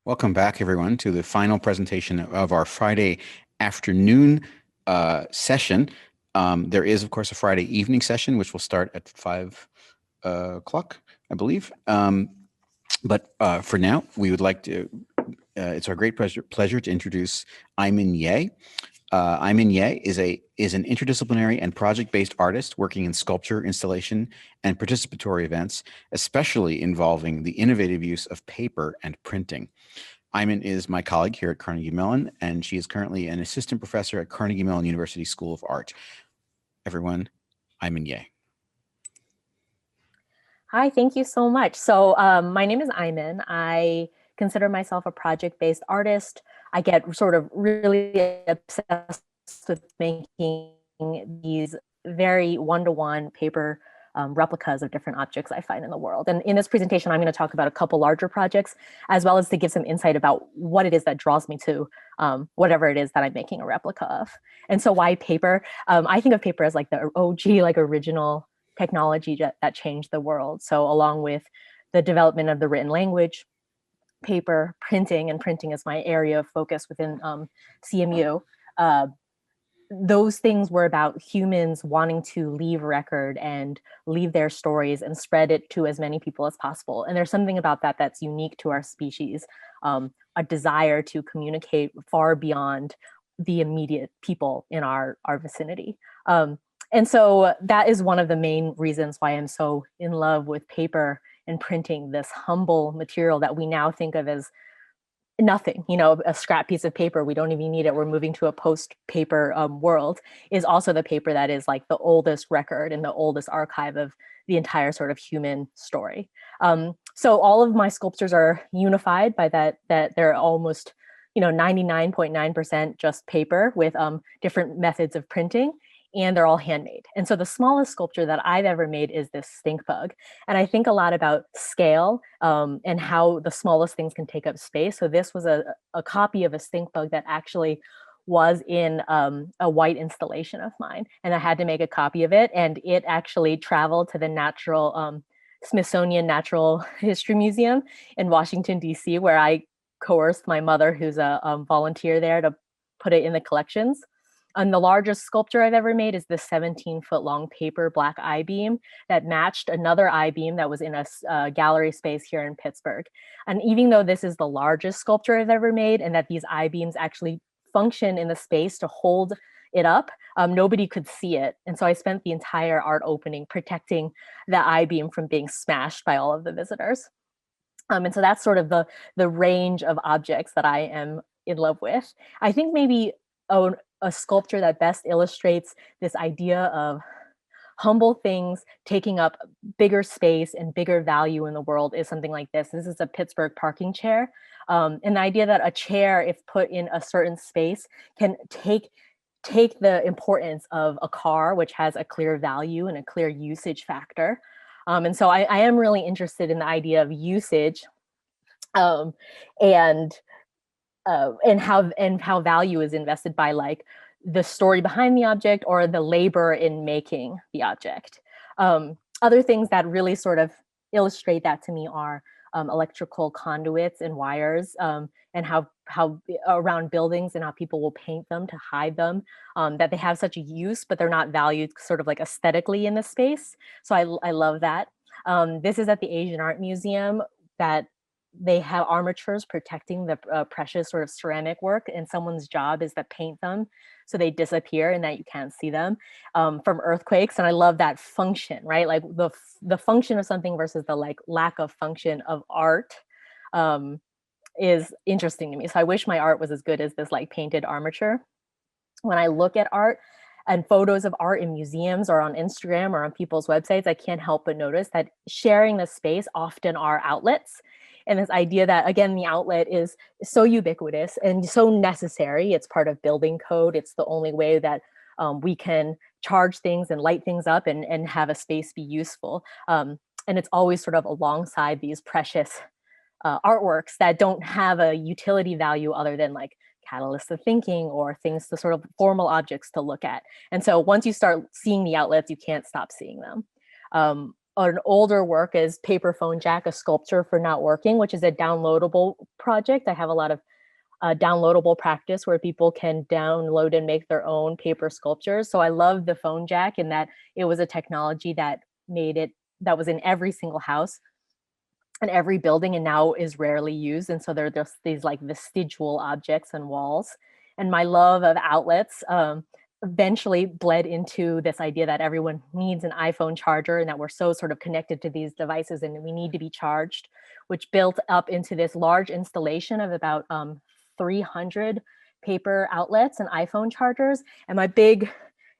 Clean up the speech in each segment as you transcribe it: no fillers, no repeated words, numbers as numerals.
Welcome back, everyone, to the final presentation of our Friday afternoon session. There is, of course, a Friday evening session, which will start at 5 o'clock, I believe. But for now, we would like to, it's our great pleasure to introduce Imin Yeh. Imin Yeh is an interdisciplinary and project-based artist working in sculpture, installation, and participatory events, especially involving the innovative use of paper and printing. Imin is my colleague here at Carnegie Mellon, and she is currently an assistant professor at Carnegie Mellon University School of Art. Everyone, Imin Yeh. Hi, thank you so much. So my name is Imin. I consider myself a project-based artist. I get sort of really obsessed with making these very one-to-one paper replicas of different objects I find in the world. And in this presentation, I'm going to talk about a couple larger projects, as well as to give some insight about what it is that draws me to whatever it is that I'm making a replica of. And so why paper? I think of paper as like the OG, like original technology that changed the world. So along with the development of the written language, paper, printing, and printing is my area of focus within CMU. Those things were about humans wanting to leave record and leave their stories and spread it to as many people as possible. And there's something about that that's unique to our species, a desire to communicate far beyond the immediate people in our vicinity. And so that is one of the main reasons why I'm so in love with paper and printing, this humble material that we now think of as nothing, a scrap piece of paper. We don't even need it. We're moving to a post-paper world, is also the paper that is like the oldest record and the oldest archive of the entire sort of human story. So all of my sculptures are unified by that they're almost 99.9% just paper with different methods of printing. And they're all handmade. And so the smallest sculpture that I've ever made is this stink bug. And I think a lot about scale and how the smallest things can take up space. So this was a copy of a stink bug that actually was in a white installation of mine. And I had to make a copy of it. And it actually traveled to the Smithsonian Natural History Museum in Washington, D.C., where I coerced my mother, who's a volunteer there, to put it in the collections. And the largest sculpture I've ever made is this 17-foot long paper black I-beam that matched another I-beam that was in a gallery space here in Pittsburgh. And even though this is the largest sculpture I've ever made, and that these I-beams actually function in the space to hold it up, nobody could see it. And so I spent the entire art opening protecting the I-beam from being smashed by all of the visitors. And so that's sort of the range of objects that I am in love with. I think maybe a sculpture that best illustrates this idea of humble things taking up bigger space and bigger value in the world is something like this. This is a Pittsburgh parking chair. And the idea that a chair, if put in a certain space, can take the importance of a car, which has a clear value and a clear usage factor. And so I am really interested in the idea of usage and how value is invested by like the story behind the object or the labor in making the object. Other things that really sort of illustrate that to me are electrical conduits and wires, and how around buildings and how people will paint them to hide them, that they have such a use, but they're not valued sort of like aesthetically in the space. So I love that. This is at the Asian Art Museum, that they have armatures protecting the precious sort of ceramic work, and someone's job is to paint them so they disappear and that you can't see them from earthquakes. And I love that function, right? Like the function of something versus the like lack of function of art is interesting to me. So I wish my art was as good as this like painted armature. When I look at art and photos of art in museums or on Instagram or on people's websites, I can't help but notice that sharing the space often are outlets. And this idea that, again, the outlet is so ubiquitous and so necessary. It's part of building code. It's the only way that we can charge things and light things up and have a space be useful. And it's always sort of alongside these precious artworks that don't have a utility value other than like catalysts of thinking or things to sort of formal objects to look at. And so once you start seeing the outlets, you can't stop seeing them. an older work is Paper Phone Jack, a sculpture for not working, which is a downloadable project. I have a lot of downloadable practice where people can download and make their own paper sculptures. So I love the phone jack in that it was a technology that that was in every single house and every building and now is rarely used. And so they're just these like vestigial objects and walls. And my love of outlets eventually bled into this idea that everyone needs an iPhone charger and that we're so sort of connected to these devices and we need to be charged, which built up into this large installation of about 300 paper outlets and iPhone chargers. And my big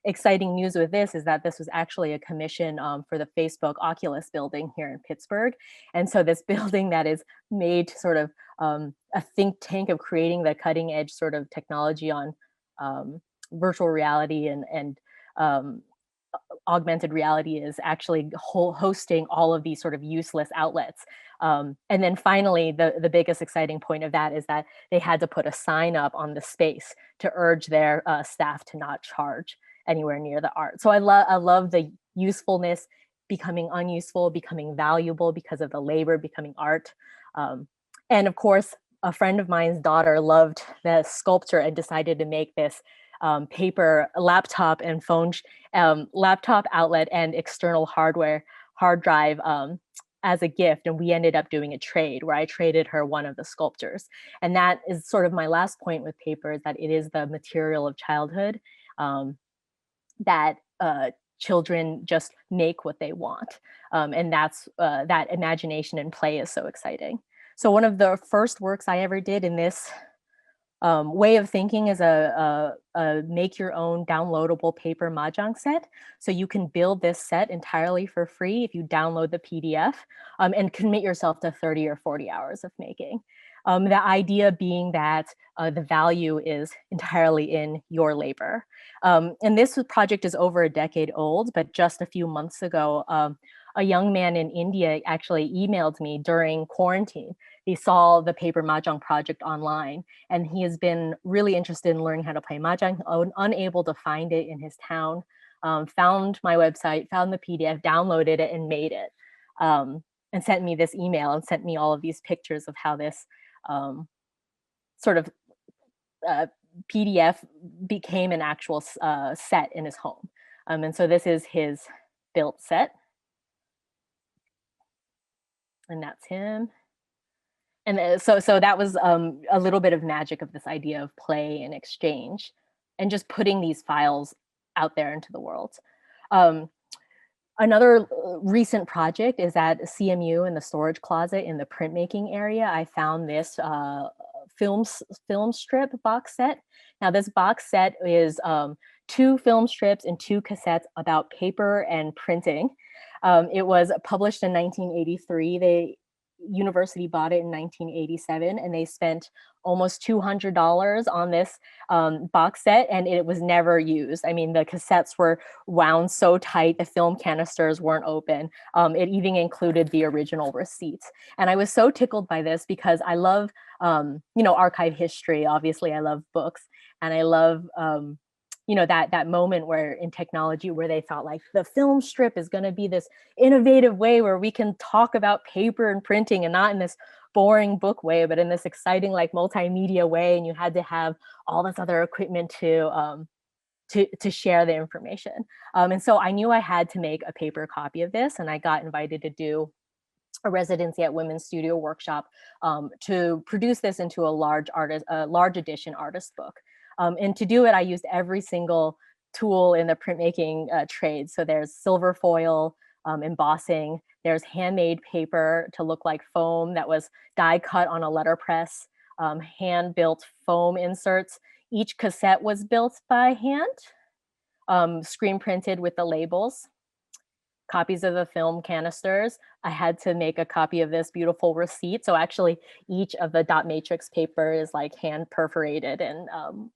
exciting news with this is that this was actually a commission for the Facebook Oculus building here in Pittsburgh. And so this building that is made to sort of a think tank of creating the cutting edge sort of technology on virtual reality and augmented reality is actually hosting all of these sort of useless outlets. And then finally, the biggest exciting point of that is that they had to put a sign up on the space to urge their staff to not charge anywhere near the art. So I love the usefulness becoming unuseful, becoming valuable because of the labor, becoming art. And of course, a friend of mine's daughter loved the sculpture and decided to make this paper laptop and phone laptop outlet and external hard drive as a gift. And we ended up doing a trade where I traded her one of the sculptures. And that is sort of my last point with paper, is that it is the material of childhood that children just make what they want. And that's that imagination and play is so exciting. So one of the first works I ever did in this way of thinking is a make your own downloadable paper Mahjong set. So you can build this set entirely for free if you download the PDF and commit yourself to 30 or 40 hours of making. The idea being that the value is entirely in your labor. And this project is over a decade old, but just a few months ago, a young man in India actually emailed me during quarantine. He saw the paper Mahjong project online, and he has been really interested in learning how to play Mahjong, unable to find it in his town, found my website, found the PDF, downloaded it, and made it, and sent me this email and sent me all of these pictures of how this sort of PDF became an actual set in his home. And so this is his built set. And that's him. And so that was a little bit of magic of this idea of play and exchange and just putting these files out there into the world. Another recent project is at CMU in the storage closet in the printmaking area. I found this film strip box set. Now this box set is 2 film strips and 2 cassettes about paper and printing. It was published in 1983. The university bought it in 1987, and they spent almost $200 on this box set, and it was never used. I mean, the cassettes were wound so tight, the film canisters weren't open. It even included the original receipts. And I was so tickled by this because I love, archive history. Obviously, I love books, and I love that moment where in technology where they thought like the film strip is going to be this innovative way where we can talk about paper and printing and not in this boring book way, but in this exciting like multimedia way. And you had to have all this other equipment to share the information. And so I knew I had to make a paper copy of this, and I got invited to do a residency at Women's Studio Workshop to produce this into a large edition artist book. And to do it, I used every single tool in the printmaking trade. So there's silver foil, embossing, there's handmade paper to look like foam that was die cut on a letterpress, hand-built foam inserts. Each cassette was built by hand, screen printed with the labels. Copies of the film canisters. I had to make a copy of this beautiful receipt. So actually each of the dot matrix paper is like hand perforated and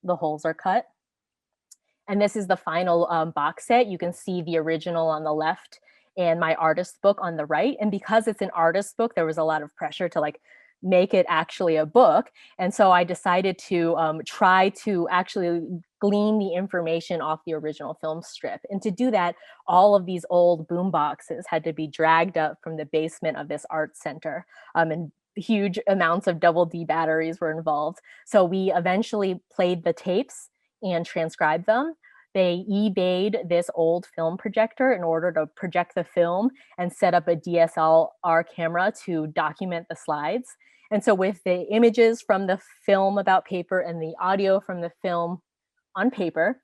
the holes are cut. And this is the final box set. You can see the original on the left and my artist book on the right. And because it's an artist book, there was a lot of pressure to like make it actually a book. And so I decided to try to actually glean the information off the original film strip. And to do that, all of these old boom boxes had to be dragged up from the basement of this art center, and huge amounts of double D batteries were involved. So we eventually played the tapes and transcribed them. They eBayed this old film projector in order to project the film and set up a DSLR camera to document the slides. And so with the images from the film about paper and the audio from the film on paper,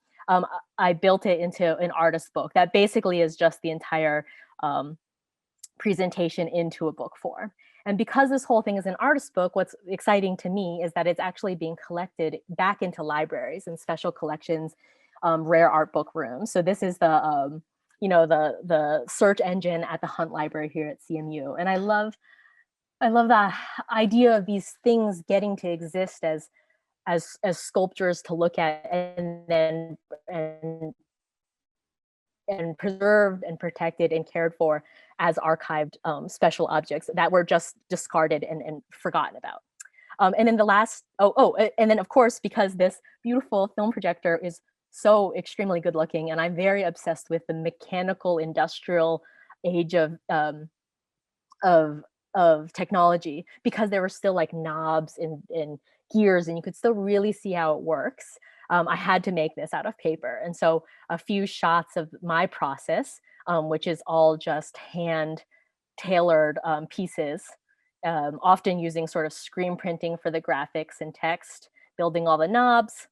I built it into an artist book that basically is just the entire presentation into a book form. And because this whole thing is an artist book, what's exciting to me is that it's actually being collected back into libraries and special collections, rare art book rooms. So this is the, the search engine at the Hunt Library here at CMU. And I love the idea of these things getting to exist as sculptures to look at and preserved and protected and cared for as archived special objects that were just discarded and forgotten about. And then the last, and then of course, because this beautiful film projector is so extremely good looking, and I'm very obsessed with the mechanical industrial age of technology, because there were still like knobs and gears and you could still really see how it works. I had to make this out of paper. And so a few shots of my process, which is all just hand tailored pieces, often using sort of screen printing for the graphics and text, building all the knobs,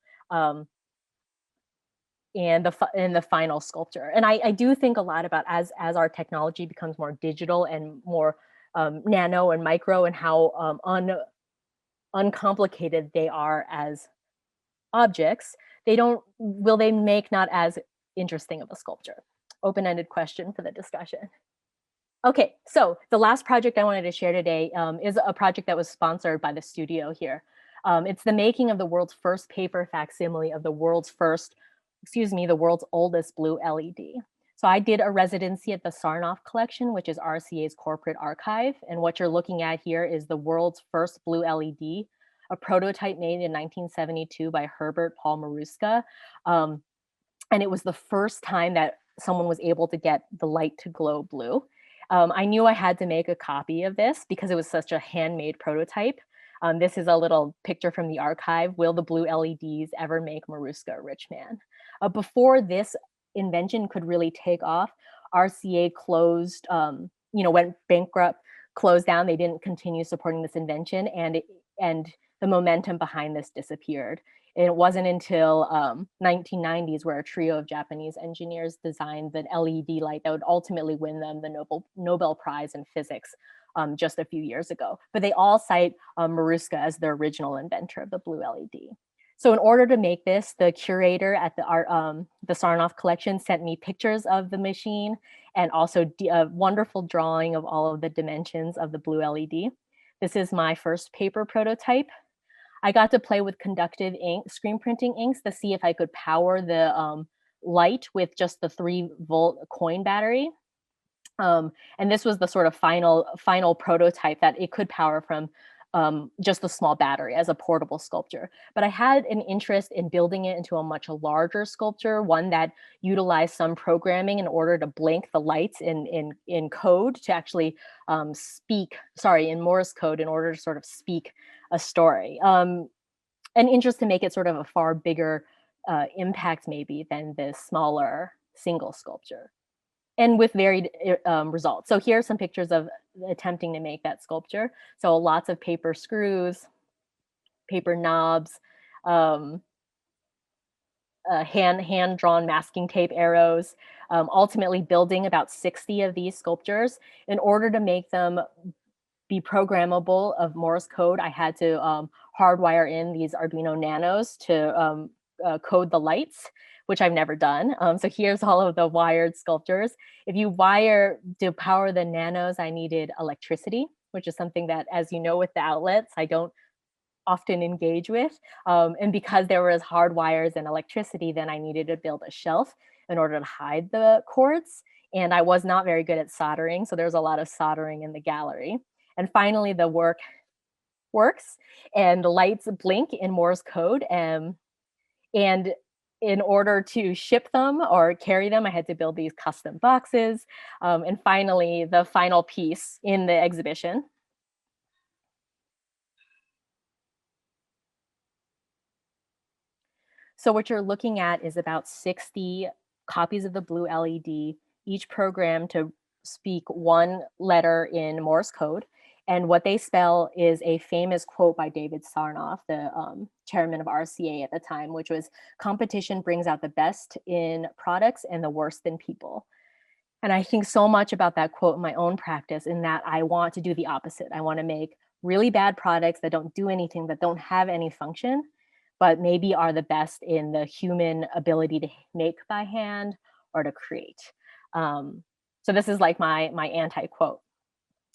and the final sculpture. And I do think a lot about as our technology becomes more digital and more nano and micro, and how uncomplicated they are as objects, will they make not as interesting of a sculpture? Open-ended question for the discussion. Okay, so the last project I wanted to share today is a project that was sponsored by the studio here. It's the making of the world's first paper facsimile of the world's oldest blue LED. So I did a residency at the Sarnoff collection, which is RCA's corporate archive. And what you're looking at here is the world's first blue LED, a prototype made in 1972 by Herbert Paul Maruska. And it was the first time that someone was able to get the light to glow blue. I knew I had to make a copy of this because it was such a handmade prototype. This is a little picture from the archive. Will the blue LEDs ever make Maruska a rich man? Before this invention could really take off, RCA closed, went bankrupt, closed down. They didn't continue supporting this invention, and the momentum behind this disappeared. And it wasn't until 1990s where a trio of Japanese engineers designed the LED light that would ultimately win them the Nobel Prize in Physics just a few years ago. But they all cite Maruska as the original inventor of the blue LED. So in order to make this, the curator at the Sarnoff collection sent me pictures of the machine and also a wonderful drawing of all of the dimensions of the blue LED. This is my first paper prototype. I got to play with conductive ink, screen printing inks, to see if I could power the light with just the 3-volt coin battery. And this was the sort of final prototype that it could power from just a small battery as a portable sculpture. But I had an interest in building it into a much larger sculpture, one that utilized some programming in order to blink the lights in code to actually in Morse code, in order to sort of speak a story. An interest to make it sort of a far bigger impact maybe than this smaller single sculpture, and with varied results. So here are some pictures of attempting to make that sculpture. So lots of paper screws, paper knobs, hand-drawn masking tape arrows, ultimately building about 60 of these sculptures. In order to make them be programmable of Morse code, I had to hardwire in these Arduino Nanos to code the lights, which I've never done. So here's all of the wired sculptures. If you wire to power the nanos, I needed electricity, which is something that, as you know, with the outlets, I don't often engage with. And because there was hard wires and electricity, then I needed to build a shelf in order to hide the cords. And I was not very good at soldering, so there's a lot of soldering in the gallery. And finally, the work works, and the lights blink in Morse code. And in order to ship them or carry them, I had to build these custom boxes. And finally, the final piece in the exhibition. So what you're looking at is about 60 copies of the blue LED, each programmed to speak one letter in Morse code. And what they spell is a famous quote by David Sarnoff, the chairman of RCA at the time, which was, "Competition brings out the best in products and the worst in people." And I think so much about that quote in my own practice, in that I want to do the opposite. I want to make really bad products that don't do anything, that don't have any function, but maybe are the best in the human ability to make by hand or to create. So this is like my anti-quote.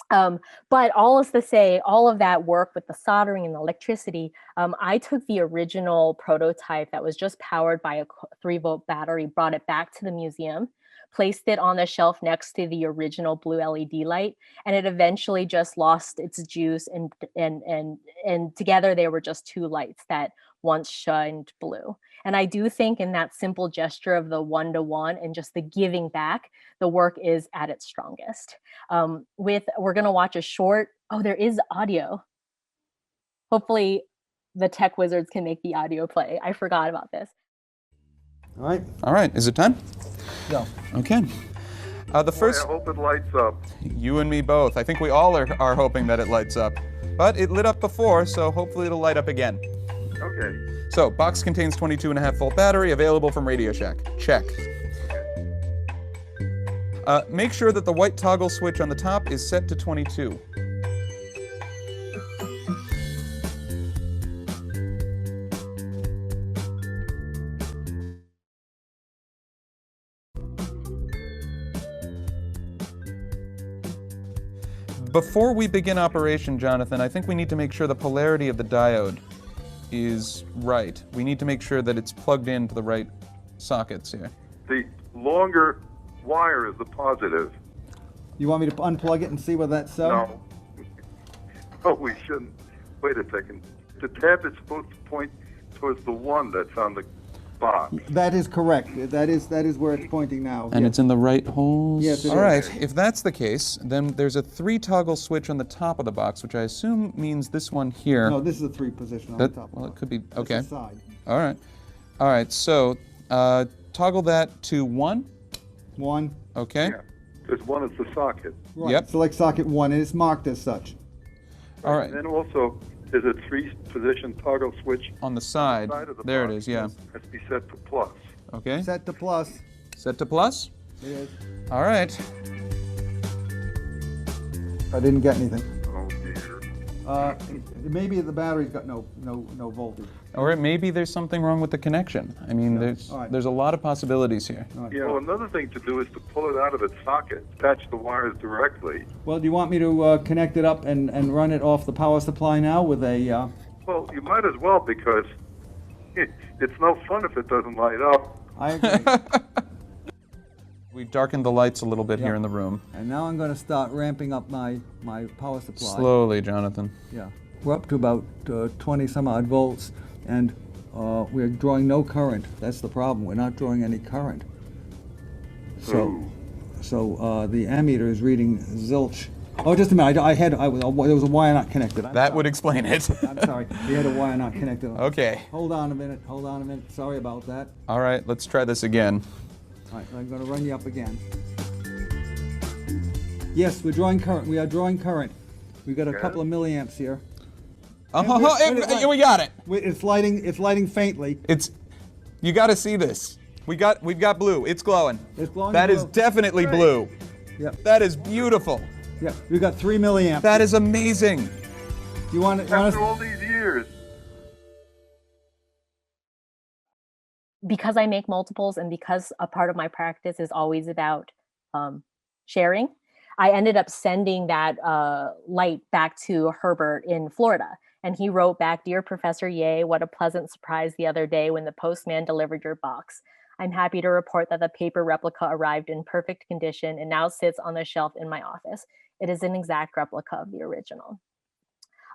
But all is to say, all of that work with the soldering and the electricity, I took the original prototype that was just powered by a 3-volt battery, brought it back to the museum, placed it on the shelf next to the original blue LED light, and it eventually just lost its juice, and together they were just two lights that once shined blue. And I do think in that simple gesture of the one-to-one and just the giving back, the work is at its strongest. We're gonna watch a short, oh, there is audio. Hopefully the tech wizards can make the audio play. I forgot about this. All right. All right, is it time? Go. Okay. The first. I hope it lights up. You and me both. I think we all are hoping that it lights up. But it lit up before, so hopefully it'll light up again. Okay. So, box contains 22.5 volt battery, available from Radio Shack. Check. Make sure that the white toggle switch on the top is set to 22. Before we begin operation, Jonathan, I think we need to make sure the polarity of the diode is right. We need to make sure that it's plugged into the right sockets here. The longer wire is the positive. You want me to unplug it and see whether that's so? No. Oh, we shouldn't. Wait a second. The tab is supposed to point towards the one that's on the box. That is correct. That is where it's pointing now. And Yes. it's in the right holes? Yes, it All is. right, if that's the case, then there's a 3 toggle switch on the top of the box, which I assume means this one here. No, this is a 3 position on That, the top. well, it could be, That's okay. the side. All right. All right, so toggle that to 1. 1. Okay. Yeah. There's one is the socket. Right. Yep. Select socket 1, and it's marked as such. All right. And then also, there's a 3-position toggle switch On the side. side of the There it box. is, yeah. Has to be set to plus. Okay. Set to plus. Set to plus. It is. All right. I didn't get anything. Oh dear. Maybe the battery's got no voltage. Or maybe there's something wrong with the connection. I mean, All right. there's a lot of possibilities here. All right. Yeah, well, another thing to do is to pull it out of its socket, attach the wires directly. Well, do you want me to connect it up and run it off the power supply now with a? Well, you might as well, because it's no fun if it doesn't light up. I agree. We've darkened the lights a little bit Yeah. here in the room. And now I'm going to start ramping up my power supply. Slowly, Jonathan. Yeah, we're up to about 20 some odd volts, and we're drawing no current. That's the problem. We're not drawing any current. So the ammeter is reading zilch. Oh, just a minute. There was a wire not connected. That would explain it. I'm sorry. We had a wire not connected. Okay. Hold on a minute. Sorry about that. All right, let's try this again. All right, I'm going to run you up again. Yes, we're drawing current. We are drawing current. We've got a couple of milliamps here. We got it. It's lighting faintly. You got to see this. We've got blue. It's glowing. It's glowing That is blue. definitely blue. Yep. That is beautiful. Yeah, we've got 3 milliamps. That is amazing. You want After us? all these years. Because I make multiples and because a part of my practice is always about sharing, I ended up sending that light back to Herbert in Florida. And he wrote back, "Dear Professor Yeh, what a pleasant surprise the other day when the postman delivered your box. I'm happy to report that the paper replica arrived in perfect condition and now sits on the shelf in my office. It is an exact replica of the original."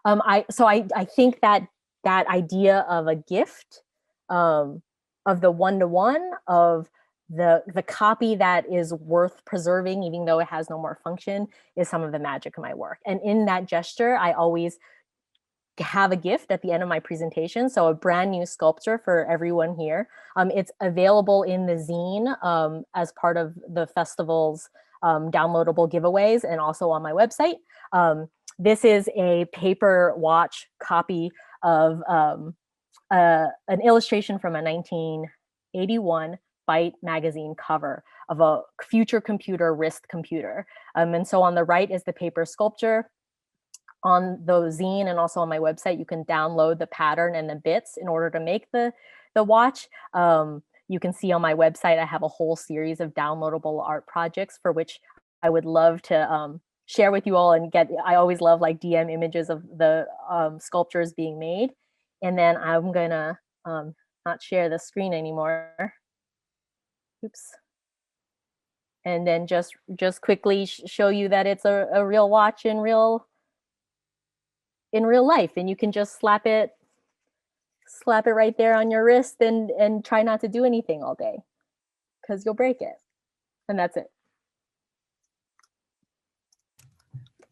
I think that that idea of a gift, of the one-to-one, of the copy that is worth preserving, even though it has no more function, is some of the magic of my work. And in that gesture, I always have a gift at the end of my presentation. So a brand new sculpture for everyone here. It's available in the zine as part of the festival's downloadable giveaways, and also on my website. This is a paper watch copy of an illustration from a 1981 Byte magazine cover of a future computer, wrist computer. And so on the right is the paper sculpture. On the zine and also on my website, you can download the pattern and the bits in order to make the watch. You can see on my website, I have a whole series of downloadable art projects for which I would love to share with you all and get. I always love like DM images of the sculptures being made. And then I'm gonna not share the screen anymore. Oops. And then just quickly show you that it's a real watch in real life, and you can just slap it right there on your wrist and try not to do anything all day, because you'll break it. And that's it.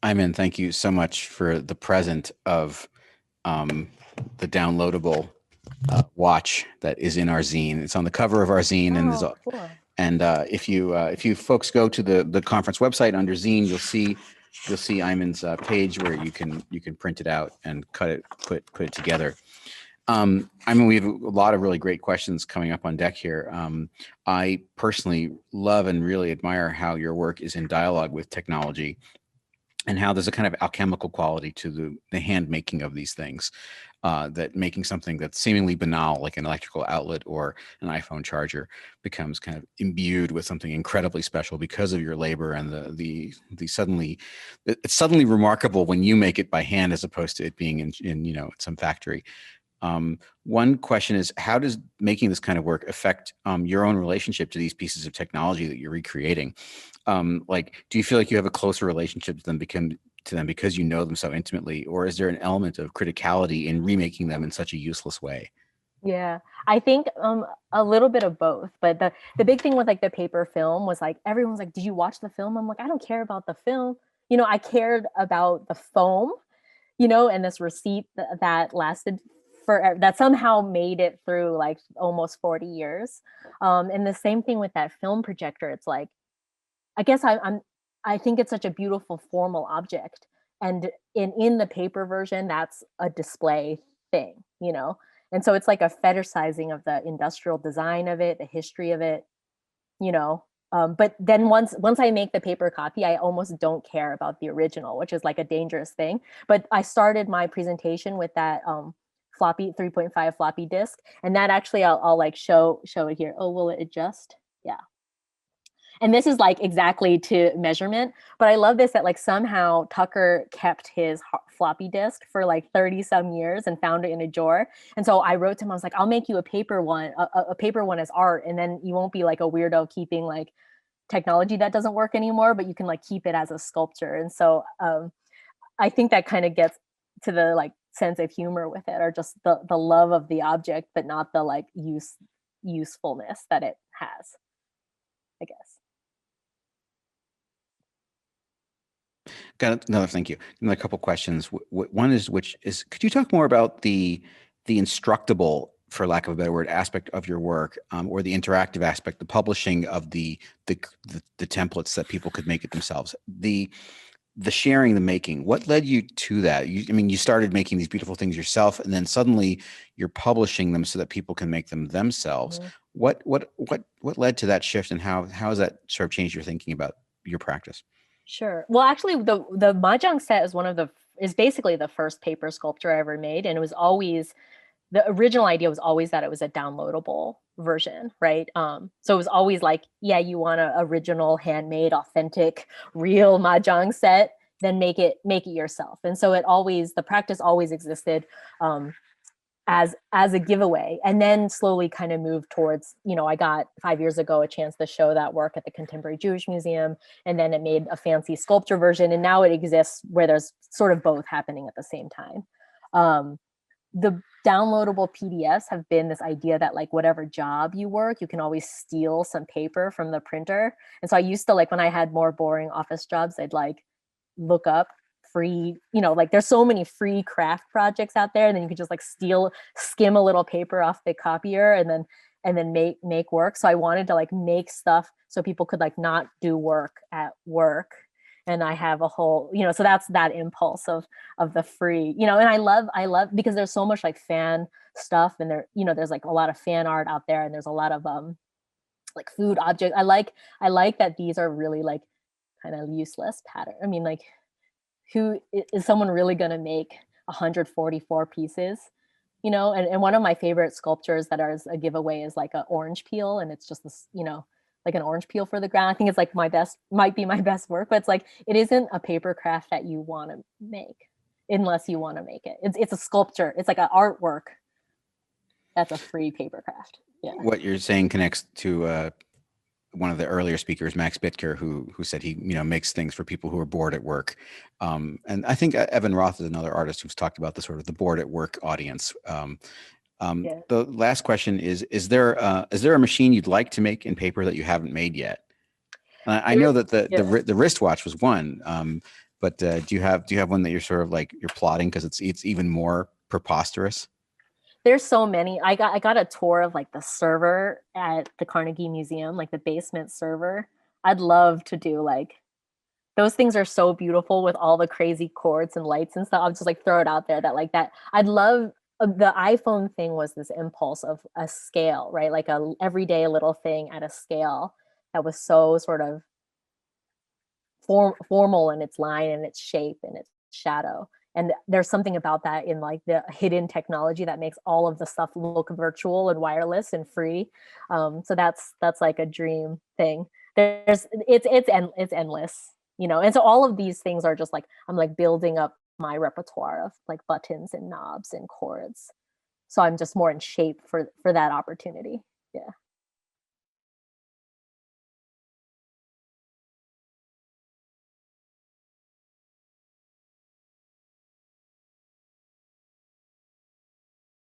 Imin, thank you so much for the present of the downloadable watch that is in our zine. It's on the cover of our zine, and cool. And if you folks go to the conference website under zine, you'll see Imin's page where you can print it out and put it together. I mean, we have a lot of really great questions coming up on deck here. I personally love and really admire how your work is in dialogue with technology, and how there's a kind of alchemical quality to the hand making of these things, that making something that's seemingly banal, like an electrical outlet or an iPhone charger, becomes kind of imbued with something incredibly special because of your labor, and it's suddenly remarkable when you make it by hand as opposed to it being in some factory. One question is, how does making this kind of work affect your own relationship to these pieces of technology that you're recreating? Like, do you feel like you have a closer relationship to them because you know them so intimately, or is there an element of criticality in remaking them in such a useless way? Yeah, I think a little bit of both. But the big thing with like the paper film was like, everyone's like, did you watch the film? I'm like, I don't care about the film. I cared about the foam, and this receipt that lasted that somehow made it through like almost 40 years. And the same thing with that film projector. It's like, I guess I think it's such a beautiful formal object. And in the paper version, that's a display thing, And so it's like a fetishizing of the industrial design of it, the history of it, But then once I make the paper copy, I almost don't care about the original, which is like a dangerous thing. But I started my presentation with that 3.5 floppy disk, and that actually I'll like show it here. Oh, will it adjust? Yeah. And this is like exactly to measurement, but I love this that like somehow Tucker kept his floppy disk for like 30 some years and found it in a drawer. And so I wrote to him, I was like, I'll make you a paper one as art, and then you won't be like a weirdo keeping like technology that doesn't work anymore, but you can like keep it as a sculpture. And so I think that kind of gets to the like sense of humor with it, or just the love of the object, but not the like usefulness that it has, I guess. Got another, thank you. Another couple questions. One is, could you talk more about the instructable, for lack of a better word, aspect of your work, or the interactive aspect, the publishing of the templates that people could make it themselves, the sharing, the making. What led you to that? You started making these beautiful things yourself, and then suddenly you're publishing them so that people can make them themselves. Mm-hmm. What led to that shift, and how has that sort of changed your thinking about your practice? Sure. Well, actually, the Mahjong set is basically the first paper sculpture I ever made, and it was always, the original idea was always that it was a downloadable version, right? So it was always like, yeah, you want an original, handmade, authentic, real Mahjong set, then make it yourself. And so the practice always existed. as a giveaway, and then slowly kind of moved towards, I got 5 years ago a chance to show that work at the Contemporary Jewish Museum, and then it made a fancy sculpture version, and now it exists where there's sort of both happening at the same time. The downloadable PDFs have been this idea that like whatever job you work, you can always steal some paper from the printer. And so I used to, like, when I had more boring office jobs, I'd like look up free, like there's so many free craft projects out there, and then you could just like skim a little paper off the copier and then make work. So I wanted to like make stuff so people could like not do work at work. And I have a whole, so that's that impulse of the free, and I love because there's so much like fan stuff, and there's like a lot of fan art out there, and there's a lot of like food objects. I like that these are really like kind of useless pattern. I mean, like, who is someone really going to make 144 pieces? And one of my favorite sculptures that is a giveaway is like an orange peel, and it's just this, like an orange peel for the ground. I think it's like might be my best work, but it's like, it isn't a paper craft that you want to make unless you want to make it. It's a sculpture. It's like an artwork. That's a free paper craft. Yeah. What you're saying connects to one of the earlier speakers, Max Bittker, who said he makes things for people who are bored at work. And I think Evan Roth is another artist who's talked about the sort of the bored at work audience. Yeah. The last question is there a machine you'd like to make in paper that you haven't made yet? I know that the wristwatch was one, but do you have one that you're sort of like you're plotting because it's even more preposterous? There's so many. I got a tour of like the server at the Carnegie Museum, like the basement server. I'd love to do like, those things are so beautiful with all the crazy cords and lights and stuff. I'll just like throw it out there that I'd love. The iPhone thing was this impulse of a scale, right? Like a everyday little thing at a scale that was so sort of formal in its line and its shape and its shadow. And there's something about that in like the hidden technology that makes all of the stuff look virtual and wireless and free. So that's like a dream thing. It's endless, And so all of these things are just like, I'm like building up my repertoire of like buttons and knobs and chords. So I'm just more in shape for that opportunity. Yeah.